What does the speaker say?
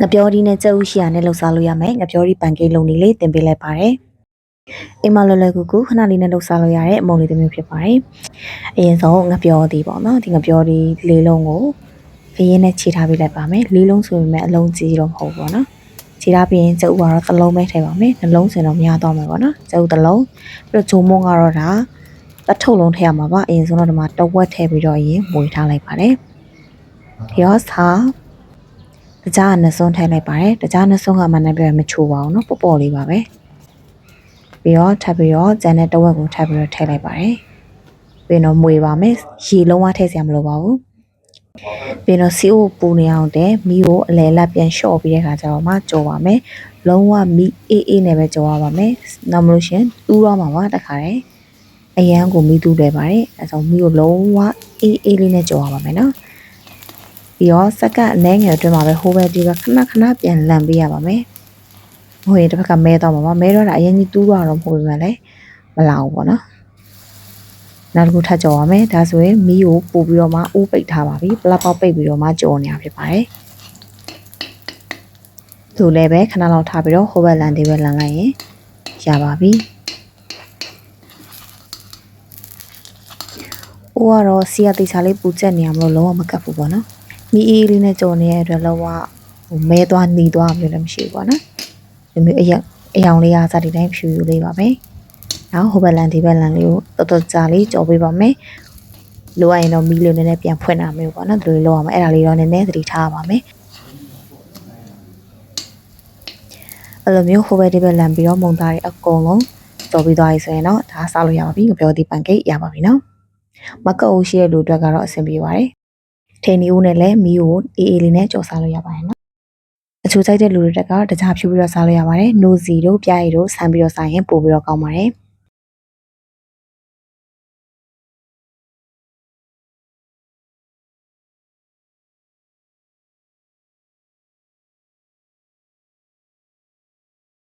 ငပြောဒီနဲ့ကြက်ဥရှိရနဲ့လှုပ်ရှားလို့ရမယ်ငပြောဒီပန်ကိတ်လုံးလေးတင်ပေးလိုက်ပါတယ်အိမ်မလွယ်လွယ်ကူကူခဏလေးနဲ့လှုပ်ရှားလို့ရတဲ့အမုံလေးတစ်မျိုးဖြစ်ပါတယ်အရင်ဆုံးငပြောဒီပေါ့နော်ဒီငပြောဒီလေးလုံးကိုဖရင်းနဲ့ခြေထားပေးလိုက်ပါမယ်လေးလုံးဆိုပေမဲ့အလုံးကြီးတော့မဟုတ်ဘူးပေါ့နော်ခြေထားပြီးရင်ကြက်ဥကတော့တစ်လုံးပဲထည့်ပါမယ်နှလုံးစင်တော့များသွားမှာပေါ့နော်ကြက်ဥတစ်လုံးပြီးတော့ဂျုံမုံကတော့ဒါတစ်ထုပ်လုံးထည့်ရမှာပါအရင်ဆုံးတော့ဒီမှာတဝက်ထည့်ပြီးတော့ရင်မွေထားလိုက်ပါတယ်ဒီတော့စားတကြားနှစ်စွန်းထည့်လိုက်ပါတယ်တကြားနှစ်စွန်းကမှလည်းပြောရင်မချိုးပါဘူးเนาะပေါ့ပေါ့လေးပါပဲပြီးတော့ထပ်ပြီးတော့ကျန်တဲ့တဝက်ကိုထပ်ပြီးတော့ထည့်လိုက်ပါတယ်ပြီးတော့မွေပါမယ်ရေလုံးဝထည့်စရာမလိုပါဘူးပြီးတော့စီအိုပူနေအောင်တဲ့မီးကိုအလဲလက်ပြန်လျှော့ပြီးတဲ့ခါကျတော့မှကြော်ပါမယ်လုံးဝမီးအေးအေးနဲ့ပဲကြော်ရပါမယ်နောက်မလို့ရှင်တူးတော့မှာပါတခါတည်းအရန်ကိုမီးတူးတယ်ပါတယ်အဲဆိုမီးကိုလုံးဝအေးအေးလေးနဲ့ကြော်ရပါမယ်เนาะပြီးတော့စက္ကန့်အနည်းငယ်အတွင်းမှာပဲဟိုဘက်ဒီဘက်ခဏခဏပြန်လန်ပေးရပါမယ်။ဟိုရင်တစ်ဖက်ကမဲတော့မှာပါမဲတော့တာအရင်ကြီးတူးတော့မဟုတ်ဘူးလေမလာဘူးပေါ့နော်။နောက်တစ်ခုထပ်ကြော်ပါမယ်ဒါဆိုရင်မီးကိုပို့ပြီးတော့မှအိုးပိတ်ထားပါပြီပလက်ပေါက်ပိတ်ပြီးတော့မှကြော်နေရဖြစ်ပါတယ်။သူလည်းပဲခဏလောက်ထားပြီးတော့ဟိုဘက်လန်ဒီဘက်လန်လိုက်ရင်ရပါပြီ။အိုးကတော့စီရတိချာလေးပူချက်နေရမလို့လုံးဝမကတ်ဘူးပေါ့နော်။မီးအေးလေးနဲ့ကြော်နေတဲ့အတွက်လုံးဝမဲသွားหนีသွားမျိုးလည်းမရှိဘူးပေါ့နော်ဒီမျိုးအယောင်လေးအားစားဒီတိုင်းဖြူဖြူလေးပါပဲနောက်ဟိုဘက်လန်ဒီဘက်လန်လေးကိုတော်တော်ကြာလေးကြော်ပေးပါမယ်လိုအပ်ရင်တော့မီးလေးနည်းနည်းပြန်ဖွင့်တာမျိုးပေါ့နော်ဒီလိုလုပ်အောင်အဲ့ဒါလေးတော့နည်းနည်းသတိထားပါမယ်အဲ့လိုမျိုးဟိုဘက်ဒီဘက်လန်ပြီးတော့မုံသားတွေအကုန်လုံးကြော်ပြီးသွားပြီဆိုရင်တော့ဒါစားလို့ရပါပြီငပြောသည့်ပန်ကိတ်ရပါပြီနော်မကအိုးရှိတဲ့လူအတွက်ကတော့အဆင်ပြေပါတယ်ထိန်နီဦးနဲ့လည်းမီးကိုအေးအေးလေးနဲ့ကြော်စားလို့ရပါတယ်နော်အချို့ကြိုက်တဲ့လူတွေကတကြားဖြူပြီးတော့စားလို့ရပါတယ်နိုးစီတို့ပြားရည်တို့ဆမ်းပြီးတော့စားရင်ပို့ပြီးတော့ကောင်းပါတယ်